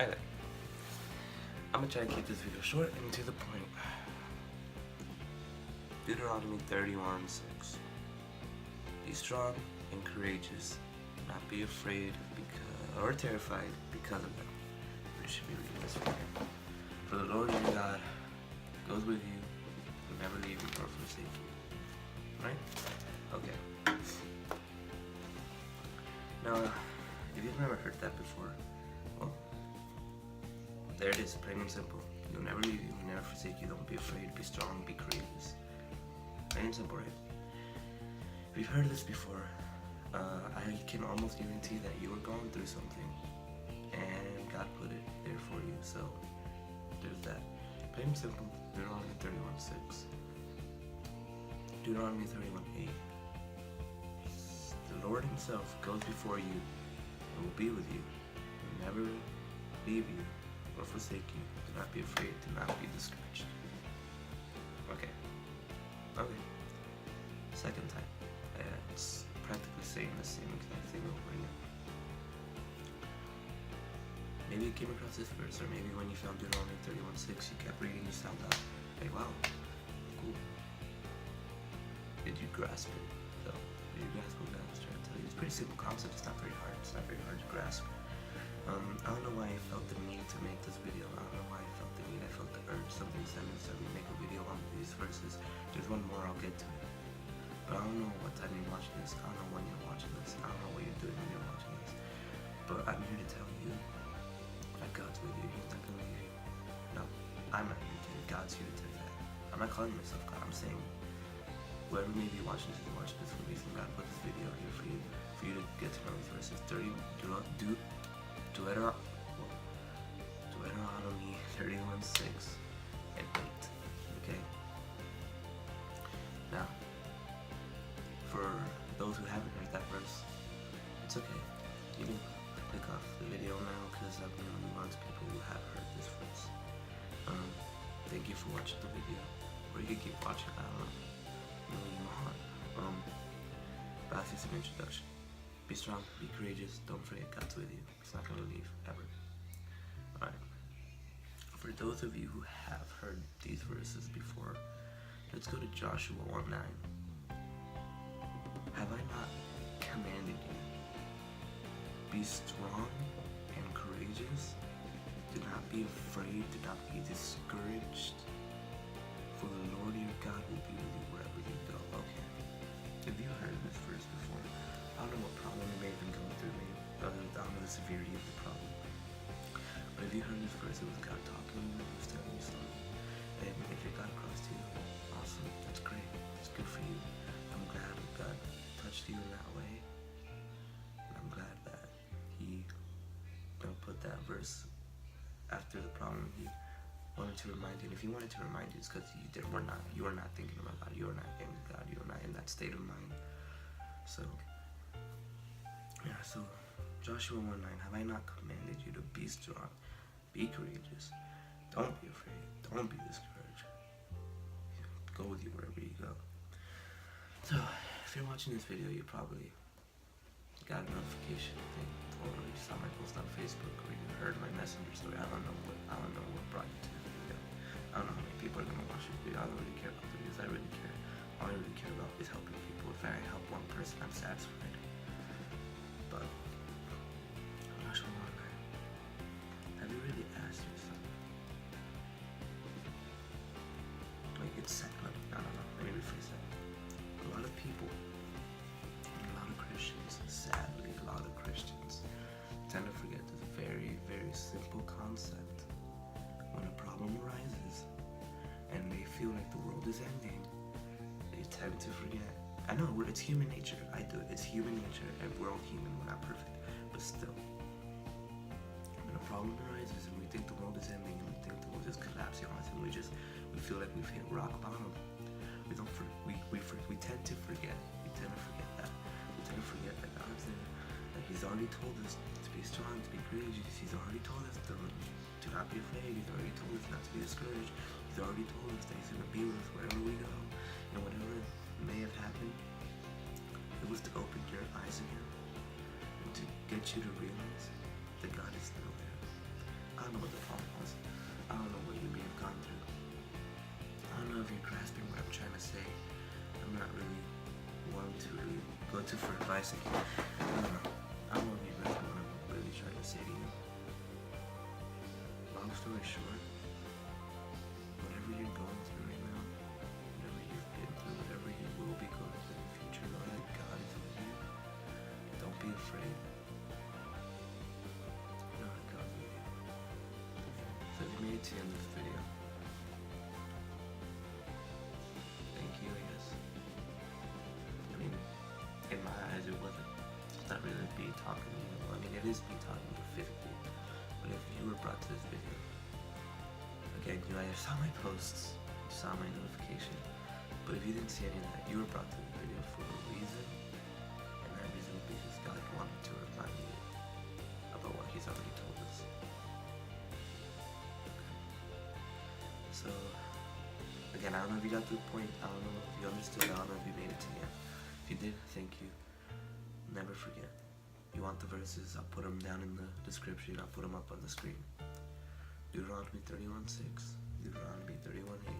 Anyway, I'm gonna try to keep this video short and to the point. Deuteronomy 31:6. Be strong and courageous. Do not be afraid or terrified because of them. We should be reading this right here. For the Lord your God goes with you, will never leave you nor forsake you. Right? Okay. Now, if you've never heard that before, well, there it is, plain and simple. He'll never leave you, he'll never forsake you. Don't be afraid, be strong, be courageous. Plain and simple, right? If you've heard this before, I can almost guarantee that you were going through something and God put it there for you. So there's that. Plain and simple. Deuteronomy 31:6. Deuteronomy 31:8. The Lord himself goes before you and will be with you. He will never leave you or forsake you. Do not be afraid. Do not be discouraged. Okay. Second time. It's practically saying the same exact thing over again. Maybe you came across this verse, or maybe when you found Deuteronomy 31:6, you kept reading, you sound out, hey, wow, cool. Did you grasp it? So, did you grasp what God was trying to tell you? It's a pretty simple concept, it's not very hard, to grasp. I don't know why I felt the need to make this video. I don't know why I felt the need, I felt the urge, something sent me to make a video on these verses. There's one more, I'll get to it. But I don't know what time you're watching this, I don't know when you're watching this, I don't know what you're doing when you're watching this. But I'm here to tell you that God's with you, he's not gonna leave you. No, I'm not here to tell you, God's here to tell you that. I'm not calling myself God, I'm saying whoever may be watching this is watching this for a reason. God put this video here for you to get to know these verses. Deuteronomy 31:6 and 8. Okay? Now, for those who haven't heard that verse, it's okay. You can click off the video now because I'm going to move on to people who have heard this verse. Thank you for watching the video. Or you can keep watching, I don't know. But I'll see some introduction. Be strong, be courageous, don't forget God's with you. He's not going to leave, ever. Alright. For those of you who have heard these verses before, let's go to Joshua 1:9. Have I not commanded you? Be strong and courageous. Do not be afraid, do not be discouraged. For the Lord your God will be with you wherever you go. Okay. Have you heard this verse before? I don't know what problem you may have been going through, maybe. I don't know the severity of the problem. But if you heard this verse, it was God talking to you, He was telling you something. And if it got across to you, awesome, that's great, it's good for you. I'm glad God touched you in that way. And I'm glad that He put that verse after the problem. He wanted to remind you, and if He wanted to remind you, it's because you were not thinking about God, you were not in God, you were not in that state of mind. So, yeah, so Joshua 1:9, have I not commanded you to be strong, be courageous, don't be afraid, don't be discouraged, go with you wherever you go. So, if you're watching this video, you probably got a notification thing, or you saw my post on Facebook, or you heard my messenger story. I don't know what brought you to the video. I don't know how many people are gonna watch this video. I don't really care about the views. I really care. All I really care about is helping people. If I help one person, I'm satisfied. But Joshua 1:9, have you really asked yourself? Like it's sad. No. Let me rephrase that. A lot of people, a lot of Christians, sadly, a lot of Christians tend to forget this very, very simple concept. When a problem arises and they feel like the world is ending, they tend to forget. I know, it's human nature. I do it. It's human nature. And we're all human. We're not perfect. But still, when a problem arises and we think the world is ending and we think the world is collapsing on us and we feel like we've hit rock bottom, we tend to forget. We tend to forget that. We tend to forget that God's there. That He's already told us to be strong, to be courageous. He's already told us to not be afraid. He's already told us not to be discouraged. He's already told us that He's going to be with us wherever we go. And whatever may have happened, it was to open your eyes again and to get you to realize that God is still there. dissect it. I don't know. I don't know if you read what I'm really trying to say to you. Long story short, whatever you're going through right now, whatever you've been through, whatever you will be going through in the future, know that God is with you. Don't be afraid. Know that God's with you. So if you made it to the end of this video, thank you, I guess. I mean, in my eyes, it wasn't. It's not really me talking to you. I mean, it is me talking to you physically. But if you were brought to this video, again, you either saw my posts, you saw my notification, but if you didn't see any of that, you were brought to this video for a reason, and that reason would be because God wanted to remind you about what He's already told us. So, again, I don't know if you got to the point, I don't know if you understood, I don't know if you made it to the end. If you did, thank you. Never forget. You want the verses, I'll put them down in the description, I'll put them up on the screen. Deuteronomy 31:6, Deuteronomy 31:8,